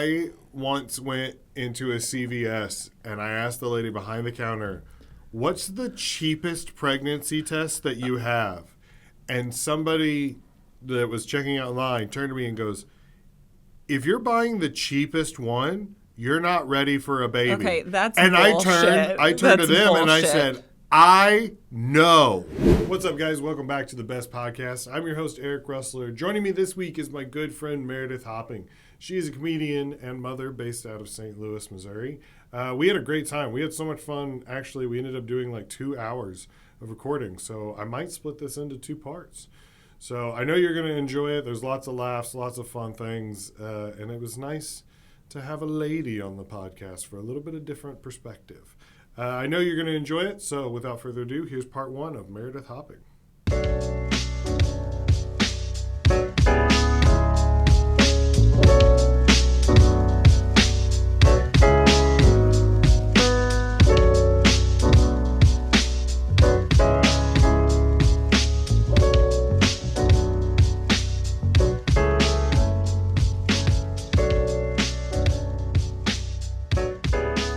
I once went into a CVS and I asked the lady behind the counter, what's the cheapest pregnancy test that you have? And somebody that was checking out online turned to me and goes, if you're buying the cheapest one, you're not ready for a baby. Okay, that's and bullshit. I turned to them bullshit. and I said, I know. What's up, guys? Welcome back to the best podcast. I'm your host, Eric Russler. Joining me this week is my good friend, Meredith Hopping. She is a comedian and mother based out of St. Louis, Missouri. We had a great time. We had so much fun. Actually, we ended up doing like 2 hours of recording. So I might split this into 2 parts. So I know you're going to enjoy it. There's lots of laughs, lots of fun things. And it was nice to have a lady on the podcast for a little bit of different perspective. I know you're going to enjoy it. So without further ado, here's part 1 of Meredith Hopping.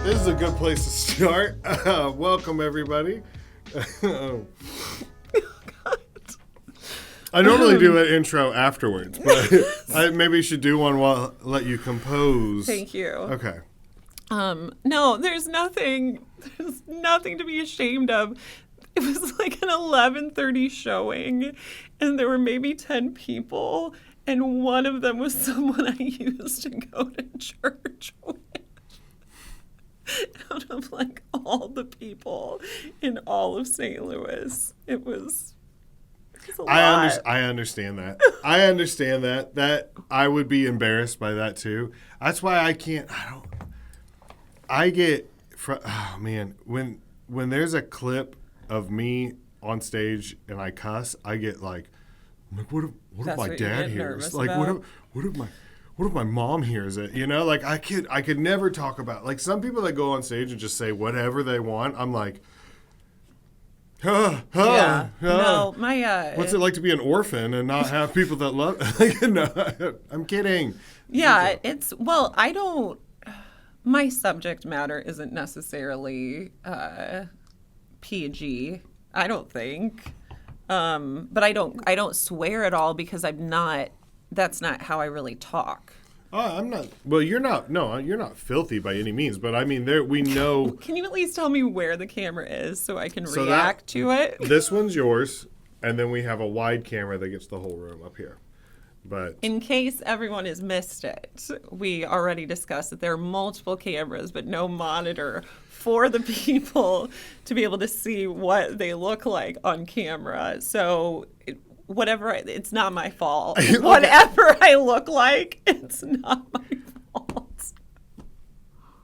This is a good place to start. Welcome, everybody. I normally do an intro afterwards, but I maybe should do one while let you compose. Thank you. Okay. No, there's nothing to be ashamed of. It was like an 11:30 showing, and there were maybe 10 people, and one of them was someone I used to go to church with. Out of like all the people in all of St. Louis, it was a lot. I understand that. I understand that. That I would be embarrassed by that too. That's why oh man, when there's a clip of me on stage and I cuss, I get like what if my dad hears? Like what if my mom hears it? You know, like I could never talk about, like, some people that go on stage and just say whatever they want. I'm like, No, my what's it like to be an orphan and not have people that love? No, I'm kidding. Yeah, my subject matter isn't necessarily PG, I don't think. But I don't swear at all because that's not how I really talk. I'm not. Well, you're not. No, you're not filthy by any means. But I mean, we know. Can you at least tell me where the camera is so I can react to it? This one's yours, and then we have a wide camera that gets the whole room up here. But in case everyone has missed it, we already discussed that there are multiple cameras, but no monitor for the people to be able to see what they look like on camera. So it's not my fault. Okay. Whatever I look like, it's not my fault.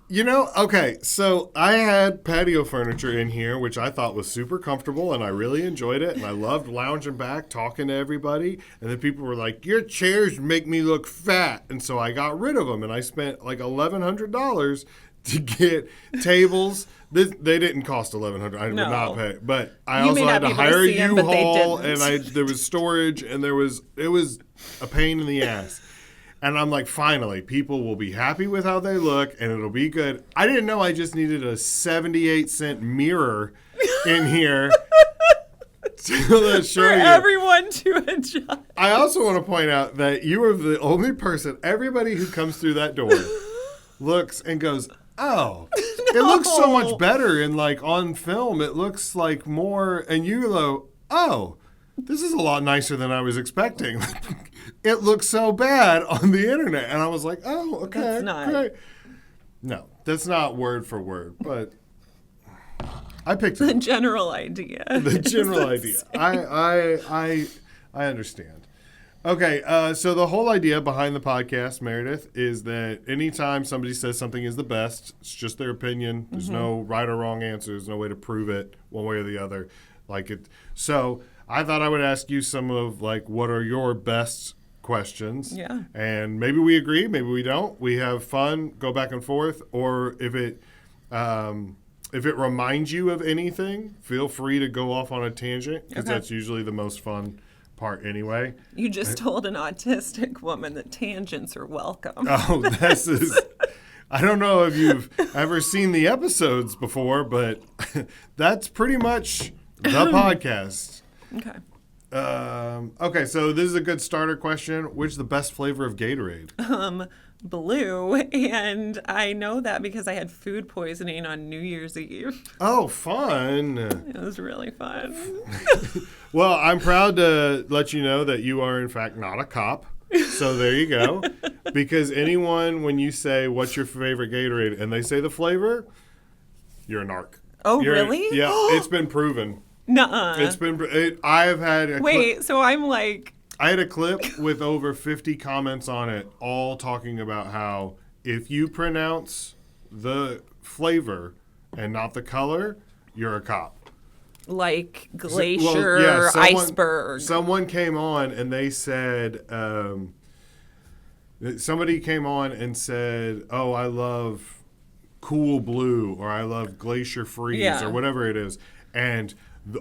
You know, okay, so I had patio furniture in here, which I thought was super comfortable, and I really enjoyed it, and I loved lounging back, talking to everybody, and then people were like, your chairs make me look fat, and so I got rid of them, and I spent like $1,100 to get tables. They didn't cost $1,100. I did not pay, but I also had to hire a U-Haul, and there was storage, and it was a pain in the ass. And I'm like, finally, people will be happy with how they look, and it'll be good. I didn't know I just needed a 78-cent mirror in here to show for you. Everyone to adjust. I also want to point out that you are the only person. Everybody who comes through that door looks and goes, oh, it looks so much better in like on film. It looks like more, and you go, oh, this is a lot nicer than I was expecting. It looks so bad on the internet. And I was like, oh, okay, that's not. Great. No, that's not word for word, but I picked the general idea. The general idea. I understand. Okay, so the whole idea behind the podcast, Meredith, is that anytime somebody says something is the best, it's just their opinion. There's no right or wrong answer. There's no way to prove it one way or the other. So I thought I would ask you some of, like, what are your best questions? Yeah. And maybe we agree, maybe we don't. We have fun, go back and forth. Or if it reminds you of anything, feel free to go off on a tangent, because that's usually the most fun part anyway. You just told an autistic woman that tangents are welcome. Oh, this is... I don't know if you've ever seen the episodes before, but that's pretty much the podcast. Okay. Okay, so this is a good starter question. Which is the best flavor of Gatorade? Blue, and I know that because I had food poisoning on New Year's Eve. Oh, fun. It was really fun. Well, I'm proud to let you know that you are, in fact, not a cop. So there you go. Because anyone, when you say, what's your favorite Gatorade, and they say the flavor, you're a narc. Oh, really? Yeah, it's been proven. Nuh-uh. It's been. I have had a Wait, so I'm like... I had a clip with over 50 comments on it, all talking about how if you pronounce the flavor and not the color, you're a cop. Like glacier, iceberg. Someone came on and they said, somebody came on and said, oh, I love Cool Blue or I love Glacier Freeze or whatever it is. And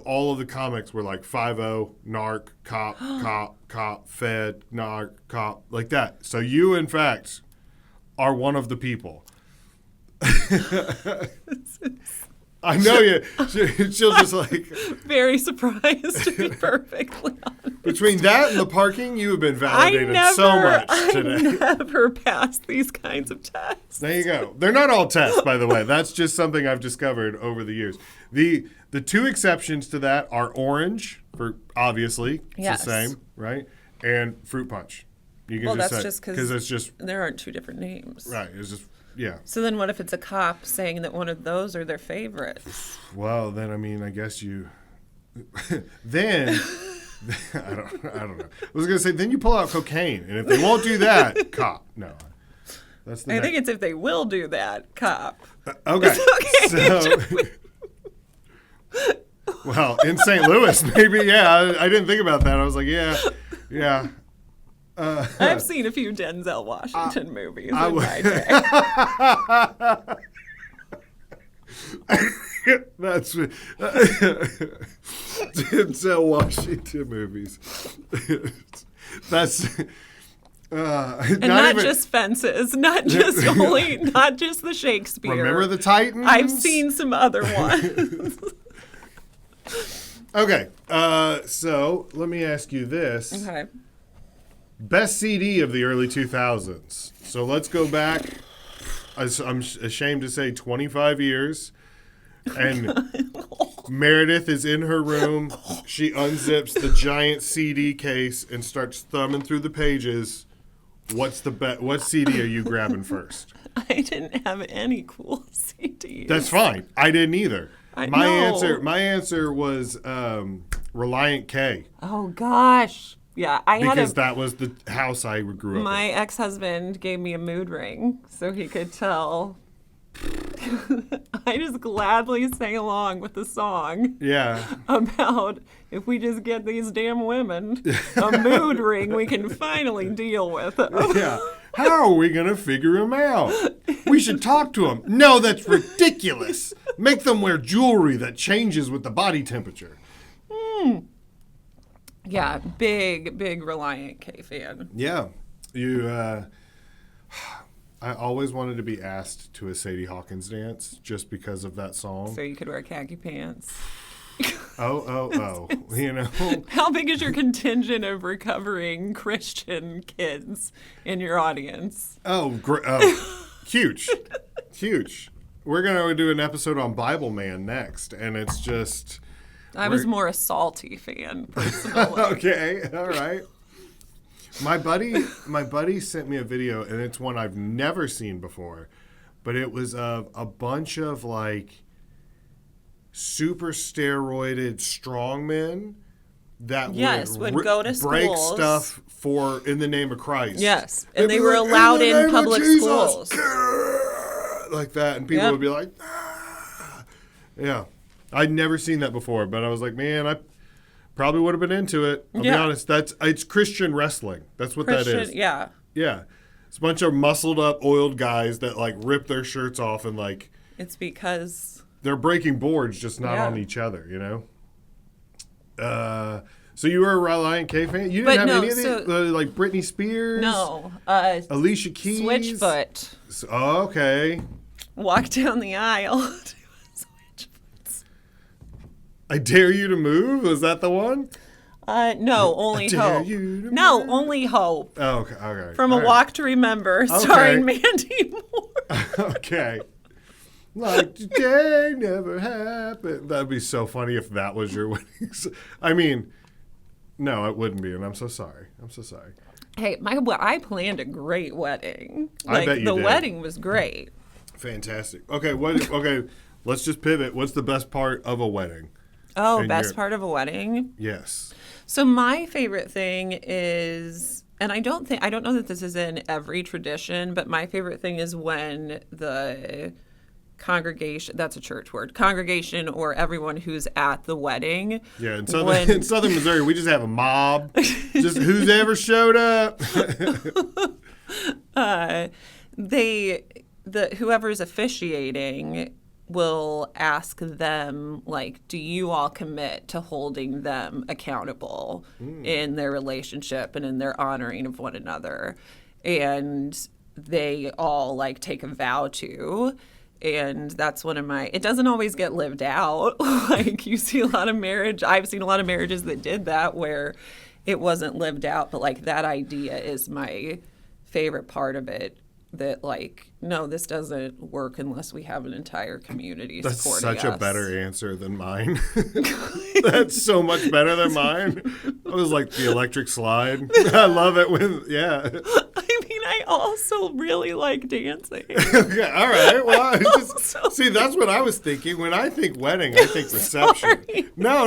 all of the comics were like 5-0, narc, cop, cop, fed, narc, cop, like that. So you, in fact, are one of the people. I know you. She'll just like... Very surprised, to be perfectly honest. Between that and the parking, you have been validated so much today. I never passed these kinds of tests. There you go. They're not all tests, by the way. That's just something I've discovered over the years. The two exceptions to that are orange, for obviously, it's the same, right? And fruit punch. You can that's just because it's just... There aren't two different names. Right. It's just... Yeah. So then what if it's a cop saying that one of those are their favorites? Well, then, I mean, I guess you... then... I don't know. I was going to say, then you pull out cocaine. And if they won't do that, cop. No. That's the I think it's if they will do that, cop. Okay. So... Well, in St. Louis, maybe, yeah. I didn't think about that. I was like, yeah. I've seen a few Denzel Washington movies in my day. That's Denzel Washington movies. That's and not just Fences, not just the Shakespeare. Remember the Titans? I've seen some other ones. Okay, so let me ask you this. Okay. Best CD of the early 2000s. So let's go back, I'm ashamed to say, 25 years. And Meredith is in her room. She unzips the giant CD case and starts thumbing through the pages. What CD are you grabbing first? I didn't have any cool CDs. That's fine. I didn't either. My know. answer was Reliant K. Oh gosh. Yeah, because that was the house I grew up in. My ex-husband gave me a mood ring so he could tell. I just gladly sang along with the song. Yeah. About if we just get these damn women a mood ring, we can finally deal with them. Yeah. How are we going to figure them out? We should talk to them. No, that's ridiculous. Make them wear jewelry that changes with the body temperature. Yeah, big Reliant K fan. Yeah. I always wanted to be asked to a Sadie Hawkins dance just because of that song. So you could wear khaki pants. Oh. You know. How big is your contingent of recovering Christian kids in your audience? Huge. We're going to do an episode on Bible Man next, and it's just... I was more a Salty fan, personally. Okay, all right. My buddy sent me a video, and it's one I've never seen before, but it was of a bunch of like super steroided strongmen that would go to break schools. Stuff in the name of Christ. Yes, and they were allowed in public schools like that, and people would be like, ah. Yeah. I'd never seen that before, but I was like, man, I probably would have been into it. I'll be honest. It's Christian wrestling. That's what that is. Yeah. Yeah. It's a bunch of muscled up, oiled guys that like rip their shirts off and like. It's because they're breaking boards, just not on each other, you know? So you were a Relient K fan? You didn't But have no, any of so- the like Britney Spears? No. Alicia Keys? Switchfoot. Oh, okay. Walk down the aisle. to Switchfoot. I Dare You to Move? Was that the one? No, Only Dare Hope. You to No, Move. Only Hope. Oh, okay. From All A right. Walk to Remember, starring Mandy Moore. Okay. Like today never happened. That'd be so funny if that was your wedding. I mean, no, it wouldn't be, and I'm so sorry. Hey, I planned a great wedding. I bet you the did. wedding was great. Fantastic. Okay, okay, let's just pivot. What's the best part of a wedding? Oh, And best your- part of a wedding? Yes. So my favorite thing is, and I don't know that this is in every tradition, but my favorite thing is when the congregation, that's a church word, congregation or everyone who's at the wedding. Yeah, in southern Missouri, we just have a mob. Just who's ever showed up. Whoever's officiating will ask them, like, do you all commit to holding them accountable in their relationship and in their honoring of one another? And they all like take a vow to. And that's one of it doesn't always get lived out. Like you see a lot of I've seen a lot of marriages that did that where it wasn't lived out, but like that idea is my favorite part of it. That like, no, this doesn't work unless we have an entire community That's supporting such us. a better answer than mine. That's so much better than mine. I was like the electric slide. I love it when, yeah. I mean, I also really like dancing. Okay, all right. Well, Also- see, that's what I was thinking. When I think wedding, I think reception. Sorry. No.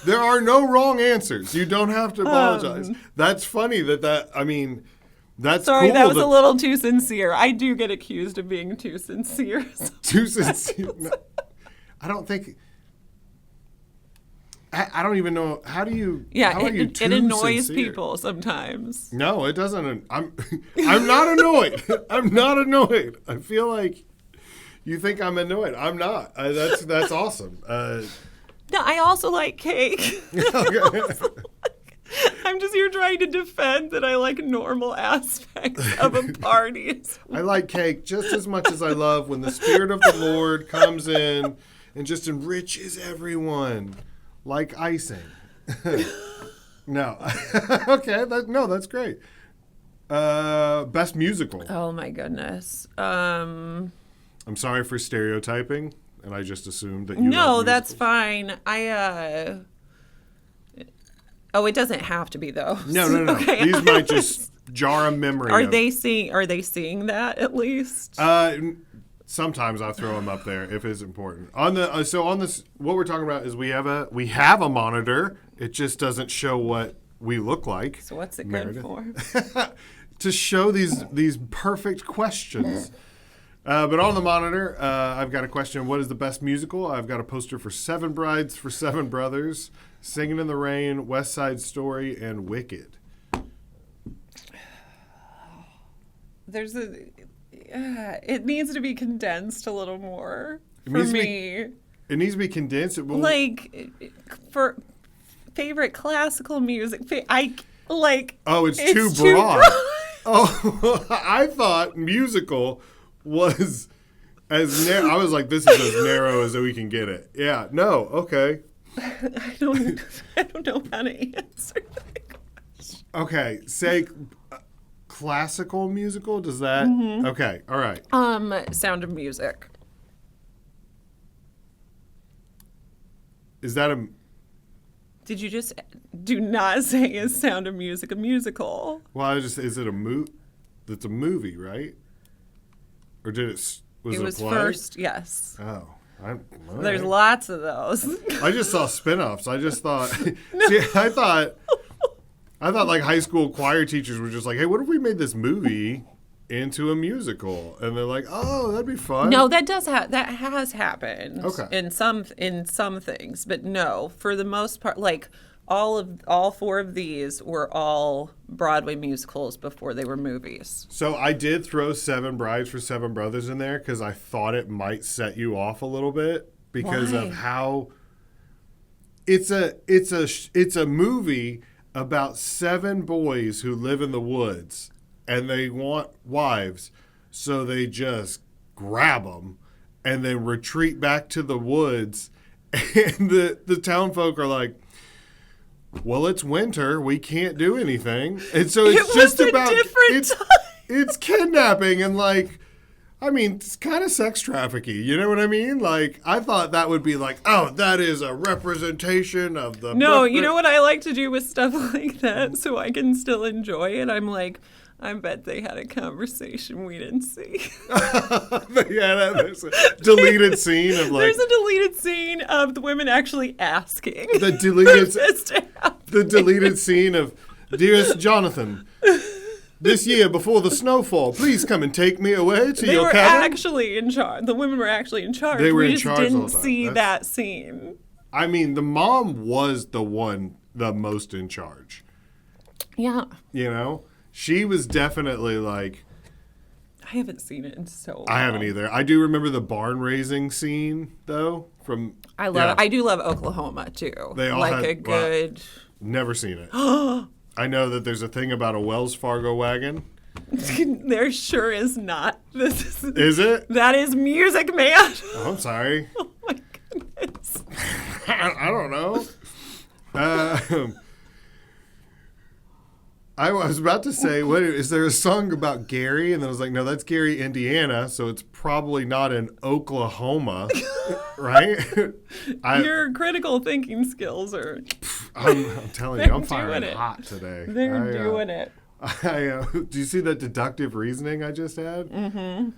There are no wrong answers. You don't have to apologize. That's funny I mean, that's Sorry, cool. that was a little too sincere. I do get accused of being too sincere. Too sincere. No, I don't think. I don't even know. How do you? Yeah, how are you too it annoys sincere? people sometimes. No, it doesn't. I'm not annoyed. I'm not annoyed. I feel like you think I'm annoyed. I'm not. That's awesome. No, I also like cake. I'm just here trying to defend that I like normal aspects of a party. I like cake just as much as I love when the Spirit of the Lord comes in and just enriches everyone like icing. No. Okay. That's great. Best musical. Oh my goodness. I'm sorry for stereotyping, and I just assumed that you No, love that's musicals. fine. Oh, it doesn't have to be though. No. Okay. These might just jar a memory. Are of- they seeing that at least? Sometimes I throw them up there if it's important. On this, what we're talking about is we have a monitor. It just doesn't show what we look like. So what's it Meredith. good for? To show these perfect questions. But on the monitor, I've got a question. What is the best musical? I've got a poster for Seven Brides for Seven Brothers, Singing in the Rain, West Side Story, and Wicked. It needs to be condensed a little more It for needs to be- me. It needs to be condensed. Like for favorite classical music, Oh, it's too too broad. Oh, I thought musical was as narrow. I was like, this is as narrow as we can get it. Yeah. No. Okay. I don't know how to answer that question. Okay. Say classical musical. Does that? Mm-hmm. Okay. All right. Sound of Music. Is that a? Did you just do not say is Sound of Music a musical? Well, is it a It's a movie, right? Or did it? Was It it was a play? first, yes. Oh. All There's right. lots of those. I just saw spin-offs. I just thought. See, I thought like high school choir teachers were just like, "Hey, what if we made this movie into a musical?" And they're like, "Oh, that'd be fun." No, that has happened. Okay. In some things, but no, for the most part, like all four of these were all Broadway musicals before they were movies. So I did throw Seven Brides for Seven Brothers in there because I thought it might set you off a little bit because Why? of how it's a movie about 7 boys who live in the woods and they want wives, so they just grab them and then retreat back to the woods, and the town folk are like, well, it's winter, we can't do anything, and so it's just about it's kidnapping and like, I mean, it's kind of sex trafficking. You know what I mean? Like, I thought that would be like, oh, that is a representation of the... No, you know what I like to do with stuff like that so I can still enjoy it? I'm like, I bet they had a conversation we didn't see. Yeah, there's a deleted scene of like... There's a deleted scene of the women actually asking. The deleted scene of, dearest Jonathan... This year, before the snowfall, please come and take me away to your cabin. They were actually in charge. The women were actually in charge. They were we in just charge didn't all the time. see that scene. I mean, the mom was the most in charge. Yeah. You know? She was definitely like... I haven't seen it in so long. I haven't either. I do remember the barn raising scene, though, from... I do love Oklahoma, too. They all like had, a good... Never seen it. I know that there's a thing about a Wells Fargo wagon. There sure is not. Is it? That is music, man. Oh, I'm sorry. Oh, my goodness. I don't know. I was about to say, what is there a song about Gary? And then I was like, no, that's Gary, Indiana, so it's probably not in Oklahoma, right? Your critical thinking skills are... I'm telling you, I'm firing hot today. They're doing it. Do you see that deductive reasoning I just had? Mm-hmm.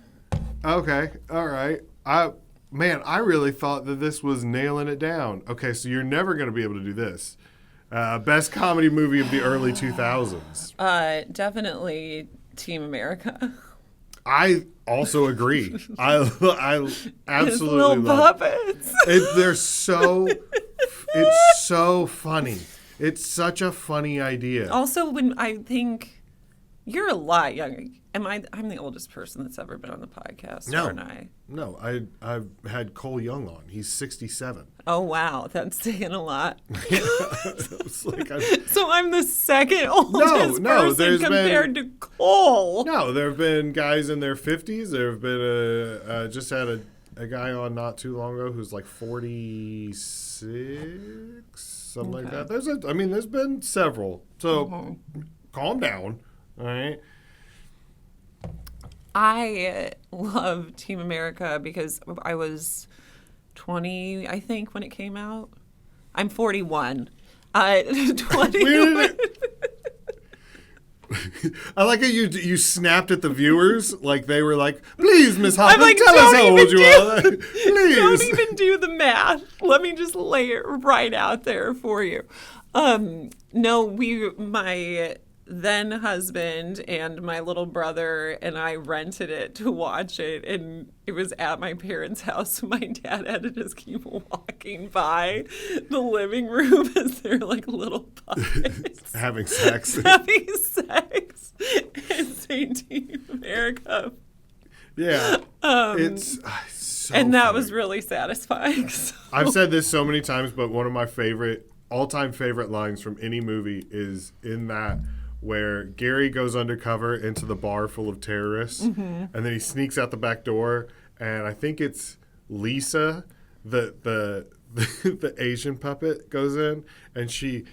Okay, all right. I really thought that this was nailing it down. Okay, so you're never going to be able to do this. Best comedy movie of the early 2000s. Definitely Team America. I also agree. I absolutely little love puppets. They're so. It's so funny. It's such a funny idea. Also, when I think you're a lot younger. I'm the oldest person that's ever been on the podcast, no, aren't I? No, I've had Cole Young on. He's 67. Oh, wow. That's saying a lot. Like so I'm the second oldest person compared to Cole. No, there have been guys in their 50s. There have been just had a guy on not too long ago who's like 46, something like that. There's been several. So calm down, all right? I love Team America because I was 20, I think, when it came out. I'm 41. 21. I like how you snapped at the viewers like they were like, please, Miss Hoffman, like, tell us how old you are. Please. Don't even do the math. Let me just lay it right out there for you. No, my then husband and my little brother and I rented it to watch it, and it was at my parents' house. So my dad had to just keep walking by the living room as they're like little puppets having sex and saying Team America. Yeah, it's so and that funny. was really satisfying. So. I've said this so many times, but one of my all-time favorite lines from any movie is in that where Gary goes undercover into the bar full of terrorists, and then he sneaks out the back door, and I think it's Lisa, the Asian puppet, goes in, and she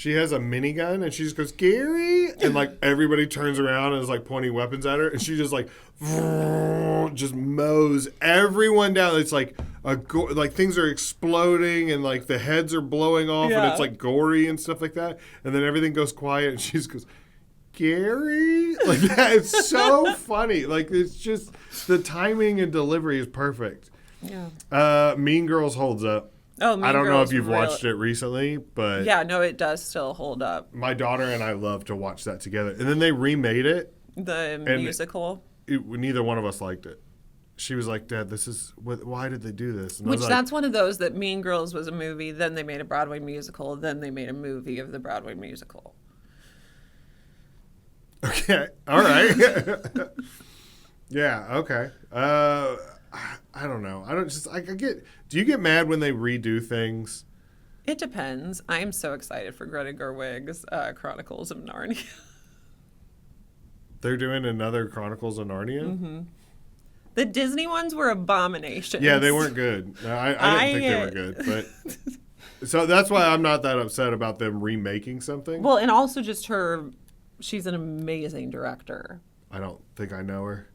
has a minigun, and she just goes, Gary, and like everybody turns around and is like pointing weapons at her, and she just like just mows everyone down. It's like like things are exploding and like the heads are blowing off, and it's like gory and stuff like that, and then everything goes quiet, and she just goes, Gary, like that. It's so funny. Like, it's just the timing and delivery is perfect. Yeah. Mean Girls holds up. Oh, I don't know if you've watched it recently, but yeah, no, it does still hold up. My daughter and I love to watch that together. And then they remade it. The musical. Neither one of us liked it. She was like, Dad, why did they do this? And that's one of those that Mean Girls was a movie, then they made a Broadway musical, then they made a movie of the Broadway musical. Okay. All right. Yeah. Okay. I don't know. I get. Do you get mad when they redo things? It depends. I'm so excited for Greta Gerwig's Chronicles of Narnia. They're doing another Chronicles of Narnia? Mm-hmm. The Disney ones were abominations. Yeah, they weren't good. I didn't think they were good. But so that's why I'm not that upset about them remaking something. Well, and also just she's an amazing director. I don't think I know her.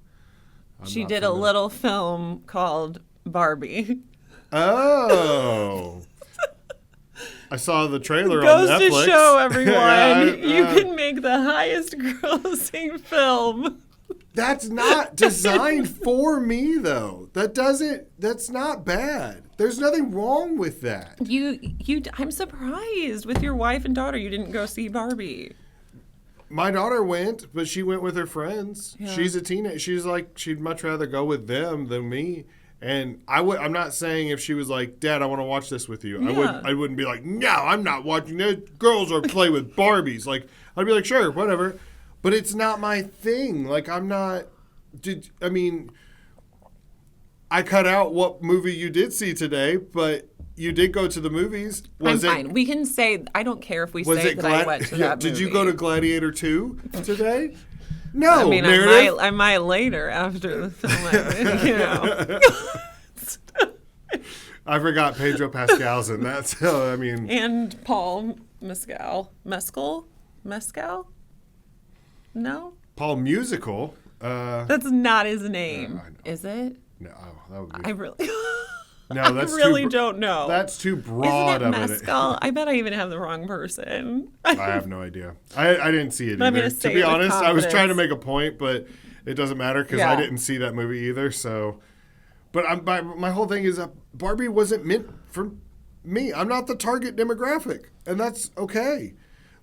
She did a little film called Barbie. Oh. I saw the trailer on Goes Netflix. to show everyone you Yeah, can make the highest grossing film. That's not designed for me, though. That's not bad. There's nothing wrong with that. I'm surprised with your wife and daughter you didn't go see Barbie. My daughter went, but she went with her friends. Yeah. She's a teenager. She's like, she'd much rather go with them than me. And I'm not saying if she was like, Dad, I want to watch this with you. Yeah. I wouldn't be like, no, I'm not watching this. Girls are play with Barbies. Like, I'd be like, sure, whatever. But it's not my thing. Like, I'm not. I cut out what movie you did see today, but you did go to the movies. I'm fine. We can say, I don't care if we say that I went to that movie. Did you go to Gladiator 2 today? No, I mean, Meredith. I might later after the film, you know. I forgot Pedro Pascal's in that, so I mean. And Paul Mescal? No? Paul Musical. That's not his name, is it? No, that would be. I really, No, that's I really too, don't know. That's too broad Isn't it of Mescal? I bet I even have the wrong person. I have no idea. I didn't see it I'm either. gonna To say be it with honest, I was trying to confidence. make a point, but it doesn't matter because Yeah. I didn't see that movie either. So, but my whole thing is that Barbie wasn't meant for me. I'm not the target demographic, and that's okay.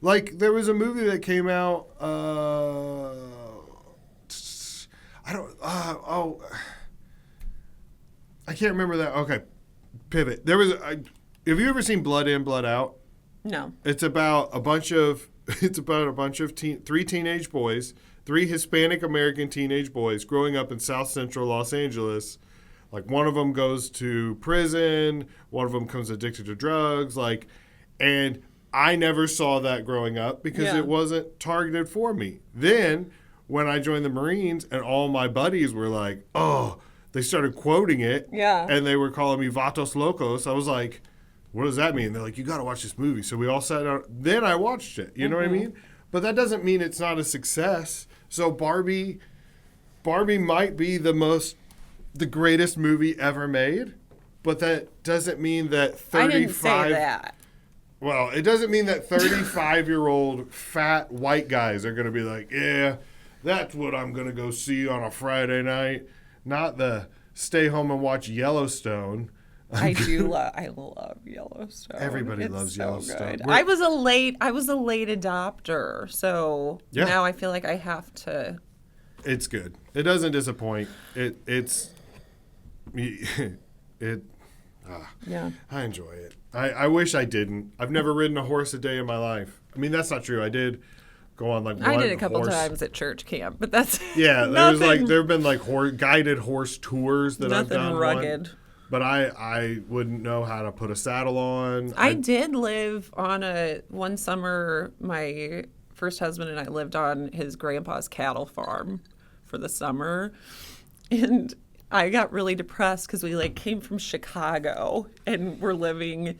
Like there was a movie that came out. I can't remember that. Okay, pivot. There was. Have you ever seen Blood In, Blood Out? No. It's about a bunch of three teenage boys, three Hispanic American teenage boys growing up in South Central Los Angeles. Like one of them goes to prison, one of them becomes addicted to drugs, and I never saw that growing up because it wasn't targeted for me. Then when I joined the Marines and all my buddies were like, "Oh," they started quoting it, and they were calling me Vatos Locos. I was like, what does that mean? They're like, you got to watch this movie. So we all sat down. Then I watched it. You know what I mean? But that doesn't mean it's not a success. So Barbie might be the greatest movie ever made, but that doesn't mean that 35. I didn't say that. Well, it doesn't mean that 35-year-old fat white guys are going to be like, yeah, that's what I'm going to go see on a Friday night. Not the stay home and watch Yellowstone. I love Yellowstone. Everybody It's loves so Yellowstone. Good. I was a late adopter, so now I feel like I have to. It's good. It doesn't disappoint. Yeah. I enjoy it. I wish I didn't. I've never ridden a horse a day in my life. I mean, that's not true. I did go on I did a couple times at church camp, but that's yeah. There have been guided horse tours that I've done. Nothing rugged. But I wouldn't know how to put a saddle on. I did live on one summer. My first husband and I lived on his grandpa's cattle farm for the summer, and I got really depressed because we came from Chicago and we're living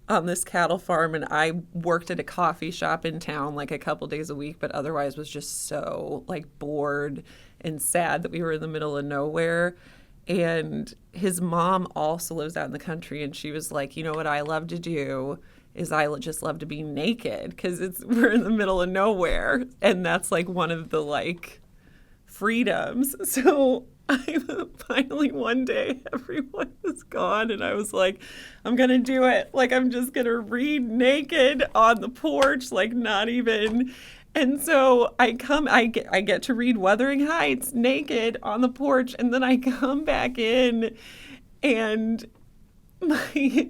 on this cattle farm, and I worked at a coffee shop in town a couple days a week, but otherwise was just so bored and sad that we were in the middle of nowhere. And his mom also lives out in the country, and she was like, you know what I love to do is I just love to be naked because we're in the middle of nowhere, and that's one of the freedoms. So I finally one day everyone was gone, and I was like, I'm gonna do it. I'm just gonna read naked on the porch, not even. And so I get to read Wuthering Heights naked on the porch, and then I come back in, and my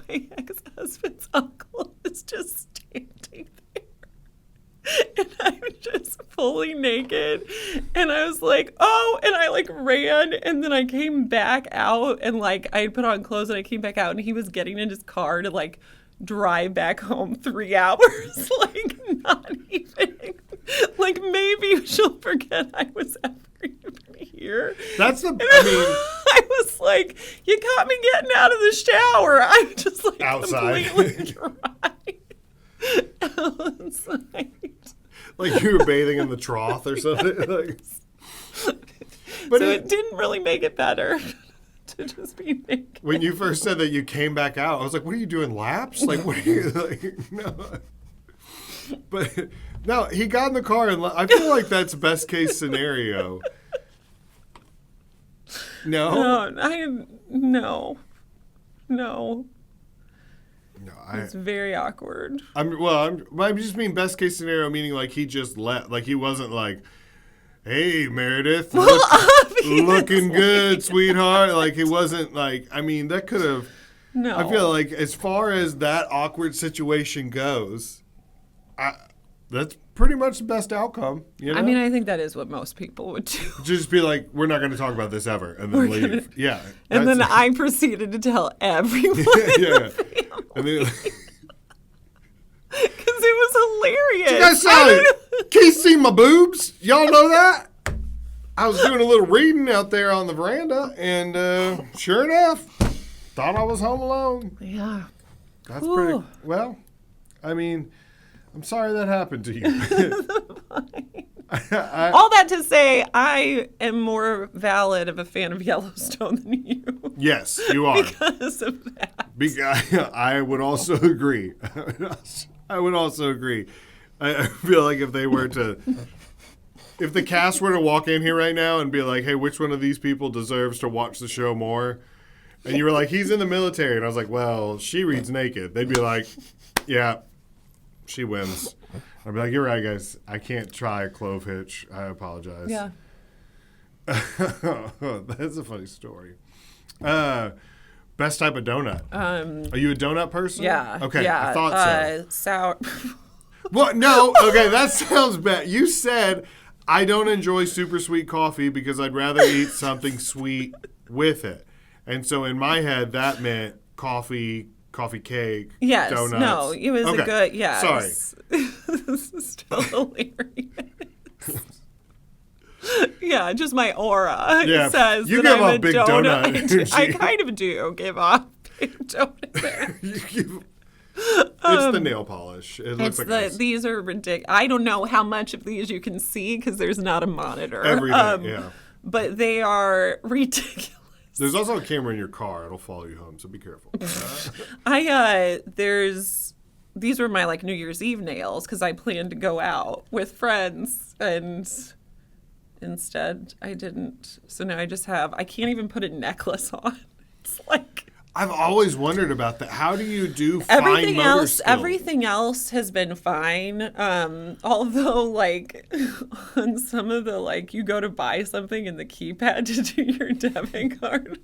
ex-husband's uncle is just standing there. And I'm just fully naked. And I was like, oh, and I ran, and then I came back out, and I had put on clothes, and I came back out, and he was getting in his car to drive back home 3 hours. Like, not even. Like, maybe she'll forget I was ever even here. That's the, I was like, you caught me getting out of the shower. I'm just like outside. completely dry. Outside. Like you were bathing in the trough or something. Like, but so it didn't really make it better to just be naked. When you first said that you came back out, I was like, what are you doing, laps? Like, what are you, like, no. But, no, he got in the car, and I feel like that's best case scenario. No? No. It's very awkward. I just mean best case scenario, meaning like he just left. Like he wasn't like, hey, Meredith, looking good, sweetheart. Like he wasn't like, I mean, that could have. No. I feel like as far as that awkward situation goes, that's pretty much the best outcome. You know? I mean, I think that is what most people would do. Just be like, we're not going to talk about this ever, and then leave. Yeah. And then I proceeded to tell everyone in the family. And then, because it was hilarious. you guys saw can you see my boobs? Y'all know that? I was doing a little reading out there on the veranda, and sure enough, thought I was home alone. Yeah. That's pretty, well, I mean, I'm sorry that happened to you. All that to say, I am more valid of a fan of Yellowstone than you. Yes, you are. Because of that. I would also agree. I would also agree. I feel like if the cast were to walk in here right now and be like, hey, which one of these people deserves to watch the show more? And you were like, he's in the military. And I was like, well, she reads naked. They'd be like, yeah, she wins. I'd be like, you're right, guys. I can't try a clove hitch. I apologize. Yeah. That's a funny story. Best type of donut. Are you a donut person? Yeah. Okay, yeah, I thought so. Sour. Well, no. Okay, that sounds bad. You said I don't enjoy super sweet coffee because I'd rather eat something sweet with it. And so in my head, that meant coffee cake, Yes. donuts. No, it was a good, yes. Sorry. This is still hilarious. Yeah, just my aura says you that give I'm off a big donut. donut. I kind of do give off big donut. It's the nail polish. It looks like ice. These are ridiculous. I don't know how much of these you can see because there's not a monitor. Everything, yeah. But they are ridiculous. There's also a camera in your car. It'll follow you home, so be careful. These were my like New Year's Eve nails because I planned to go out with friends and instead I didn't. So now I can't even put a necklace on. It's like. I've always wondered about that. How do you do fine motor skill? Everything else has been fine. Although, like, on some of the, like, you go to buy something and the keypad to do your debit card,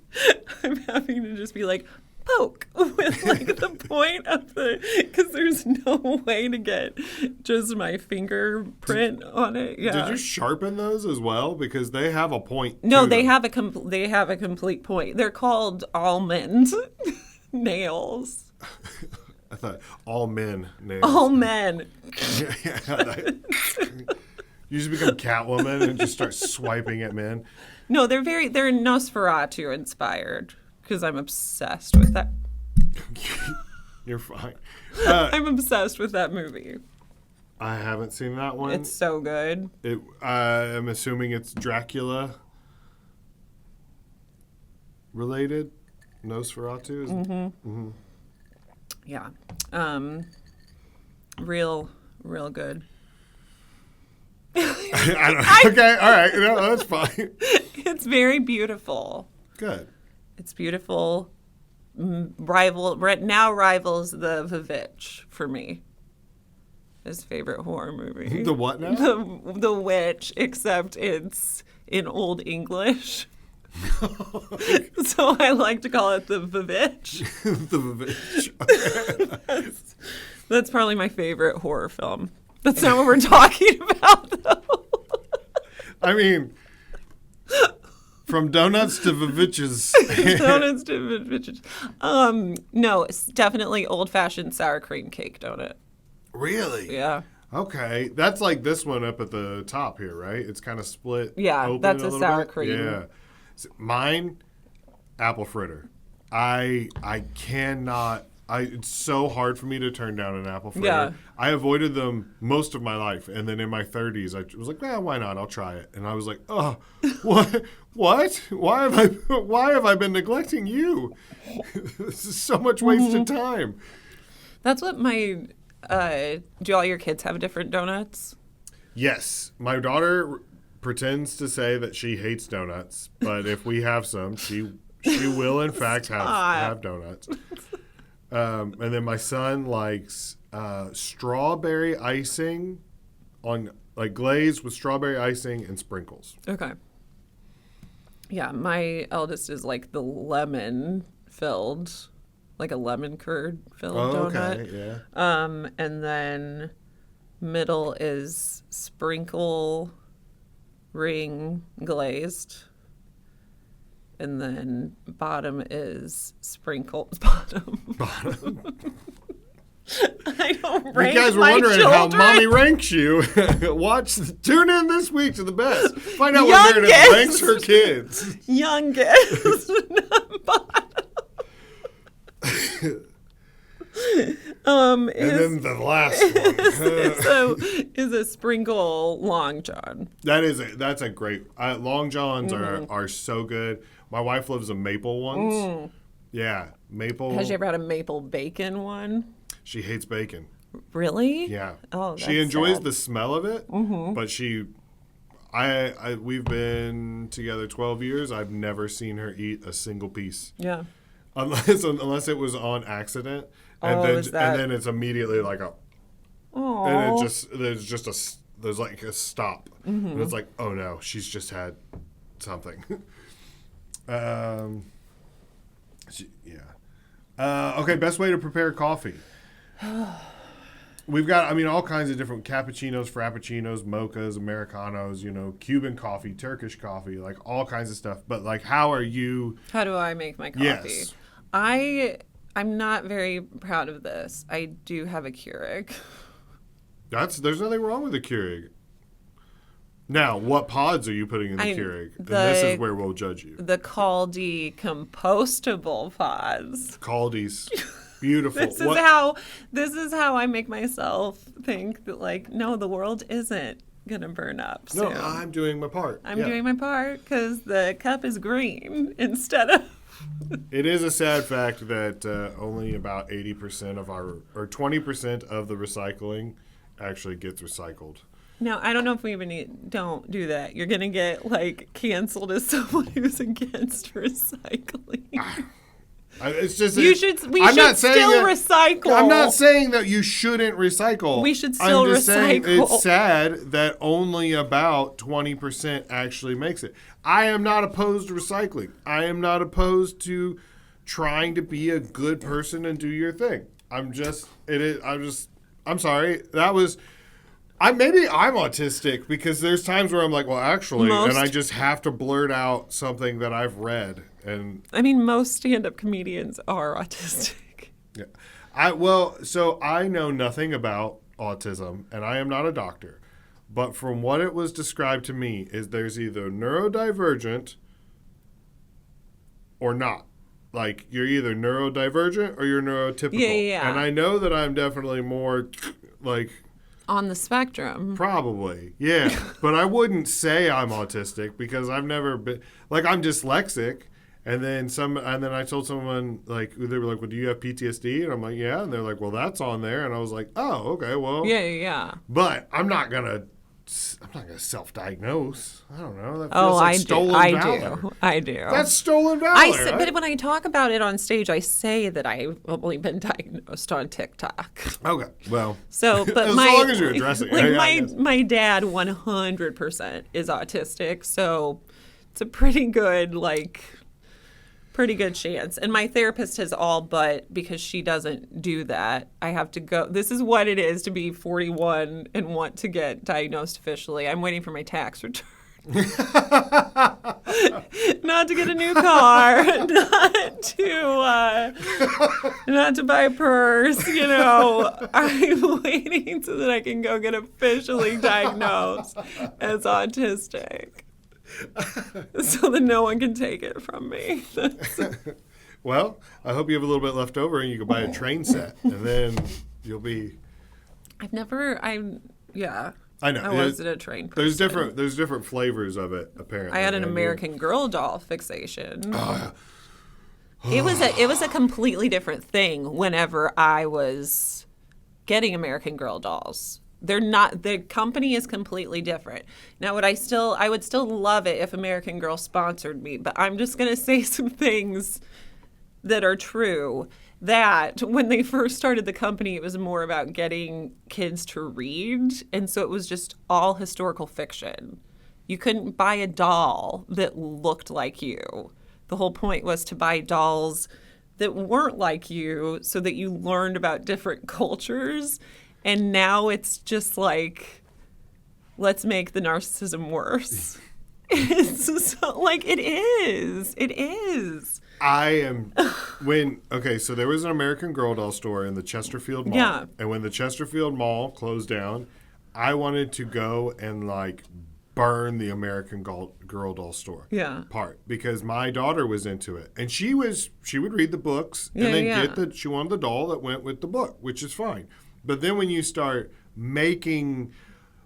I'm having to just be like, poke with, like, the point of because there's no way to get just my fingerprint on it. Yeah. Did you sharpen those as well? Because they have a point. No, they have a complete point. They're called almond nails. I thought all men nails. All men. You just become Catwoman and just start swiping at men. No, they're Nosferatu inspired. Because I'm obsessed with that. You're fine. I'm obsessed with that movie. I haven't seen that one. It's so good. I'm assuming it's Dracula related. Nosferatu. Mm-hmm. Yeah. Real good. Okay. All right. No, that's fine. It's very beautiful. Good. It's beautiful. Rivals the Vivitch for me. His favorite horror movie. The what now? The Witch, except it's in Old English. So I like to call it the Vivitch. The Vivitch. Okay. That's probably my favorite horror film. That's not what we're talking about, though. I mean, From donuts to Vavitches. Donuts to Vavitches. No, it's definitely old-fashioned sour cream cake donut. Really? Yeah. Okay. That's like this one up at the top here, right? It's kind of split. Yeah, open that's a little sour bit. cream. Yeah. Mine, apple fritter. I cannot. It's so hard for me to turn down an apple fritter. Yeah. I avoided them most of my life, and then in my 30s, I was like, why not? I'll try it. And I was like, oh, what? Why have I been neglecting you? This is so much wasted time. That's what my. Do all your kids have different donuts? Yes, my daughter pretends to say that she hates donuts, but if we have some, she will in fact have donuts. And then my son likes strawberry icing on like glazed with strawberry icing and sprinkles. Okay. Yeah, my eldest is like the lemon filled, like a lemon curd filled donut. Okay, yeah. And then middle is sprinkle ring glazed. And then bottom is sprinkles bottom. I don't rank You guys were my wondering children. how mommy ranks you. Tune in this week to the best. Find out Youngest. what Meredith ranks her kids. Youngest. bottom. And then the last one. is a sprinkle long john. That's a great. Long Johns are so good. My wife loves the maple ones. Yeah, maple. Has she ever had a maple bacon one? She hates bacon. Really? Yeah. Oh, she enjoys sad. the smell of it, but we've been together 12 years. I've never seen her eat a single piece. Yeah. Unless it was on accident, and then it's immediately like a. Aww. And there's like a stop, and it's like, oh no, she's just had something. Yeah. Okay, best way to prepare coffee. We've got, all kinds of different cappuccinos, frappuccinos, mochas, Americanos, Cuban coffee, Turkish coffee, like all kinds of stuff. But like, how do I make my coffee? Yes. I'm not very proud of this. I do have a Keurig. There's nothing wrong with a Keurig. Now, what pods are you putting in the Keurig? And this is where we'll judge you. The Caldi compostable pods. Caldi's. Beautiful. This is how I make myself think that, like, no, the world isn't going to burn up soon. No, I'm doing my part. I'm doing my part because the cup is green instead of... It is a sad fact that only about 80% or 20% of the recycling actually gets recycled. No, I don't know if we even don't do that. You're going to get, like, canceled as someone who's against recycling. It's just we should still recycle. I'm not saying that you shouldn't recycle. We should still I'm just saying recycle. it's sad that only about 20% actually makes it. I am not opposed to recycling. I am not opposed to trying to be a good person and do your thing. I'm sorry. Maybe I'm autistic because there's times where I'm like, well, actually, and I just have to blurt out something that I've read. And most stand-up comedians are autistic. Yeah. So I know nothing about autism, and I am not a doctor. But from what it was described to me, is there's either neurodivergent or not. Like, you're either neurodivergent or you're neurotypical. Yeah. And I know that I'm definitely more, like... On the spectrum. Probably, yeah. But I wouldn't say I'm autistic because I've never been... Like, I'm dyslexic. And then I told someone, like, they were like, well, do you have PTSD? And I'm like, yeah. And they're like, well, that's on there. And I was like, oh, okay, well. Yeah. But I'm not going to self-diagnose. I don't know. That feels like stolen valor. I do. That's stolen valor. But when I talk about it on stage, I say that I've only been diagnosed on TikTok. Okay, well. But as long as you're addressing it. My dad 100% is autistic, so it's a pretty good chance. And my therapist has all but, because she doesn't do that, I have to go. This is what it is to be 41 and want to get diagnosed officially. I'm waiting for my tax return. And to get a new car, not to buy a purse. You know, I'm waiting so that I can go get officially diagnosed as autistic, so that no one can take it from me. Well, I hope you have a little bit left over and you can buy a train set, and then you'll be. Yeah. I know. I wasn't a train person. There's different flavors of it, apparently. I had an American Girl doll fixation. It was a completely different thing whenever I was getting American Girl dolls. They're not, the company is completely different. Now, I would still love it if American Girl sponsored me, but I'm just going to say some things that are true. That when they first started the company, it was more about getting kids to read. And so it was just all historical fiction. You couldn't buy a doll that looked like you. The whole point was to buy dolls that weren't like you so that you learned about different cultures. And now it's just like, let's make the narcissism worse. It is. It is. So there was an American Girl doll store in the Chesterfield Mall. Yeah. And when the Chesterfield Mall closed down, I wanted to go and burn the American Girl doll store part because my daughter was into it. And she would read the books and then she wanted the doll that went with the book, which is fine. But then when you start making,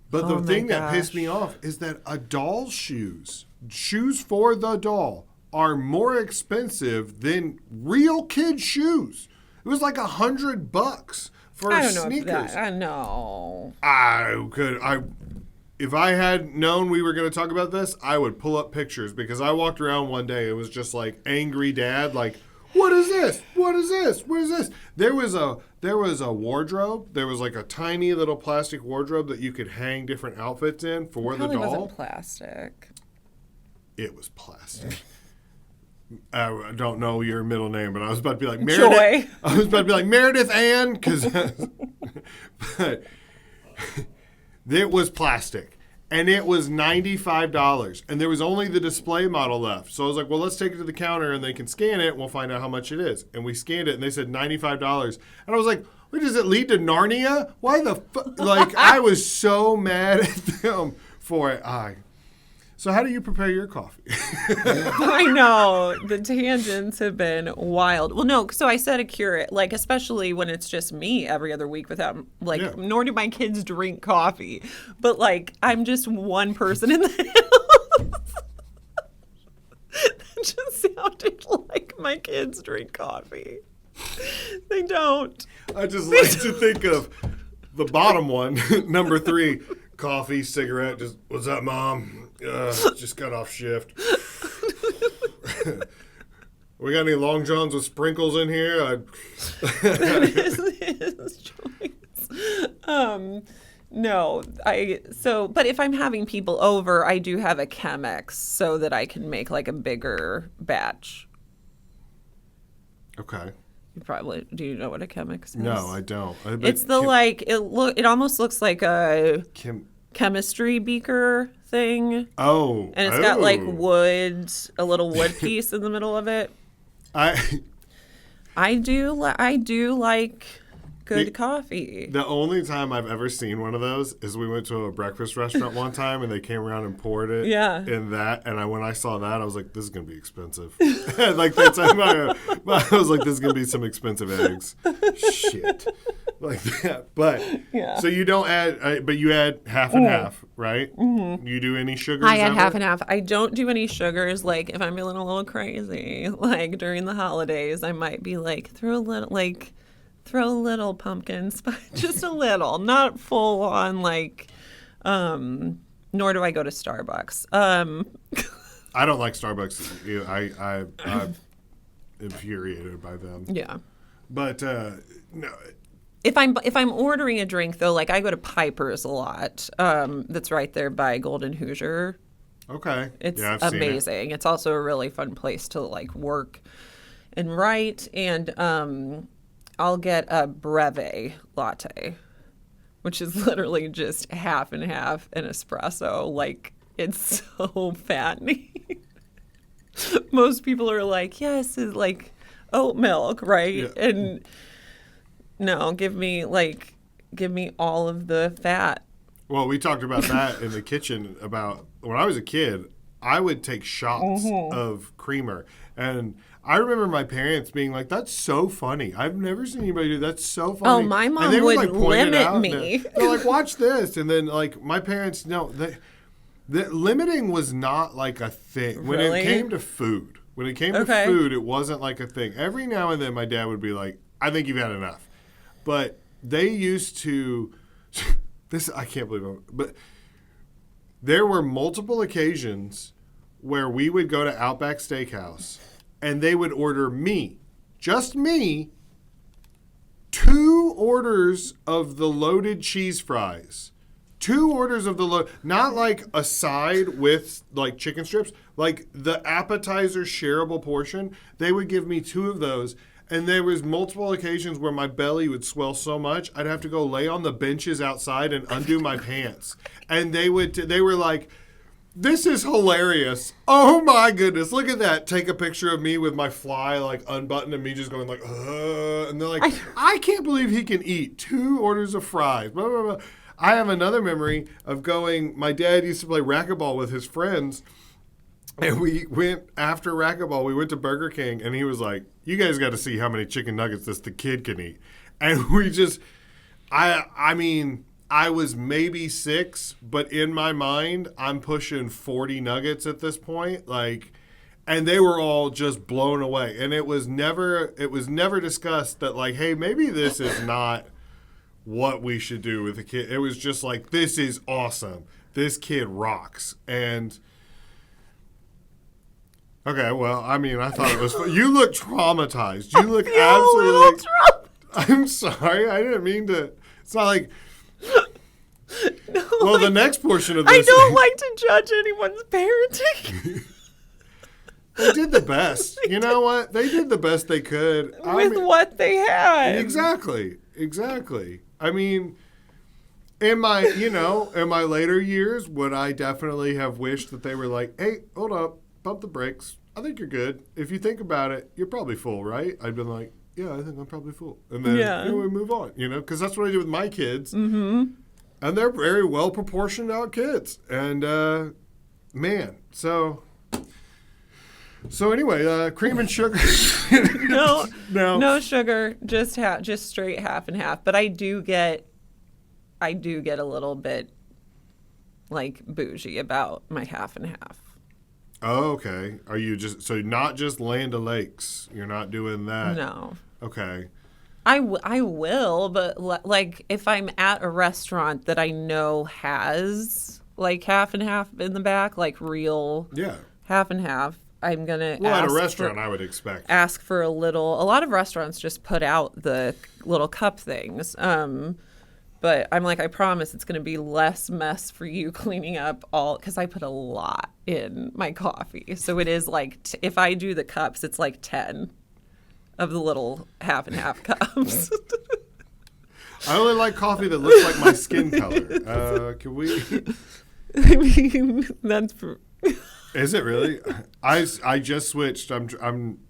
the thing that pissed me off is that a doll's shoes for the doll are more expensive than real kid shoes. It was like $100 for sneakers. I know. If I had known we were going to talk about this, I would pull up pictures because I walked around one day. It was just like angry dad, like, what is this? What is this? What is this? There was a wardrobe. There was like a tiny little plastic wardrobe that you could hang different outfits in for the doll. It wasn't plastic. It was plastic. I don't know your middle name, but I was about to be like Meredith. Joy. I was about to be like Meredith Ann, but it was plastic, and it was $95, and there was only the display model left. So I was like, well, let's take it to the counter, and they can scan it, and we'll find out how much it is. And we scanned it, and they said $95, and I was like, what, does it lead to Narnia? Why the fuck? I was so mad at them for it. So how do you prepare your coffee? I know. The tangents have been wild. Well, no, so I set a curate, especially when it's just me every other week without, nor do my kids drink coffee. But, I'm just one person in the house. That just sounded like my kids drink coffee. They don't. I just like to think of the bottom one, number 3, coffee, cigarette, just, what's up, Mom? Just got off shift. We got any Long Johns with sprinkles in here? That is his choice. No, but if I'm having people over, I do have a Chemex so that I can make a bigger batch. Okay. Do you know what a Chemex is? No, I don't. It's it almost looks like a chemistry beaker thing. Oh. And it's got a little wood piece in the middle of it. I do like good coffee. The only time I've ever seen one of those is we went to a breakfast restaurant one time and they came around and poured it in that. And when I saw that, I was like, this is going to be expensive. That time I was like, this is going to be some expensive eggs. Shit. Like that. But, so you don't add, but you add half and half, right? Mm-hmm. You do any sugars? I add half and half. I don't do any sugars. If I'm feeling a little crazy, during the holidays, I might be throw a little pumpkin spice, just a little, not full on nor do I go to Starbucks. I don't like Starbucks. I'm infuriated by them. Yeah. But no. If I'm ordering a drink though, I go to Piper's a lot. That's right there by Golden Hoosier. Okay. It's amazing. It's also a really fun place to work and write, and I'll get a breve latte, which is literally just half and half an espresso. It's so fattening. most people are like, yes, it's like oat milk, right? Yeah. And no, give me all of the fat. Well, we talked about that in the kitchen about when I was a kid, I would take shots of creamer. And I remember my parents being like, that's so funny. I've never seen anybody do that's so funny. Oh, my mom and they would like, point it limit out, me. and they're like, watch this. And then like my parents, no, the limiting was not like a thing. When Really? it came to food, Okay. food, it wasn't like a thing. Every now and then my dad would be like, I think you've had enough. But they used to, this, I can't believe it, but there were multiple occasions where we would go to Outback Steakhouse and they would order me, just me, 2 orders of the loaded cheese fries. 2 orders of the not like a side with like chicken strips, like the appetizer shareable portion. They would give me 2 of those. And there was multiple occasions where my belly would swell so much, I'd have to go lay on the benches outside and undo my pants. And they were like, this is hilarious. Oh my goodness, look at that. Take a picture of me with my fly like unbuttoned and me just going like, and they're like, I can't believe he can eat 2 orders of fries. Blah, blah, blah. I have another memory of going, my dad used to play racquetball with his friends. And we went, after racquetball, we went to Burger King, and he was like, you guys got to see how many chicken nuggets the kid can eat. And we just, I mean, I was maybe 6, but in my mind, I'm pushing 40 nuggets at this point. Like, and they were all just blown away. And it was never discussed that, like, hey, maybe this is not what we should do with the kid. It was just like, this is awesome. This kid rocks. And okay, well, I mean, I thought it was fun. You look traumatized. You look absolutely. I'm sorry. I didn't mean to. It's not like. No, well, the next portion of this. I don't like to judge anyone's parenting. They did the best. You know what? They did the best they could. With what they had. Exactly. I mean, in my later years, would I definitely have wished that they were like, hey, hold up. Pump the brakes. I think you're good. If you think about it, you're probably full, right? I'd been like, yeah, I think I'm probably full. And then we move on, because that's what I do with my kids. Mm-hmm. And they're very well-proportioned out kids. And, man, so anyway, cream and sugar. No sugar, just straight half and half. But I do get a little bit, like, bougie about my half and half. Oh, okay. Are you not just Land O'Lakes? You're not doing that? No. Okay. I will, but like if I'm at a restaurant that I know has like half and half in the back, like real half and half, I'm going to at a restaurant, I would expect. Ask for a lot of restaurants just put out the little cup things. But I'm like, I promise it's going to be less mess for you cleaning up because I put a lot in my coffee. So it is like, if I do the cups, it's like 10 of the little half and half cups. I only like coffee that looks like my skin color. Can we? I mean, that's... Is it really? I just switched.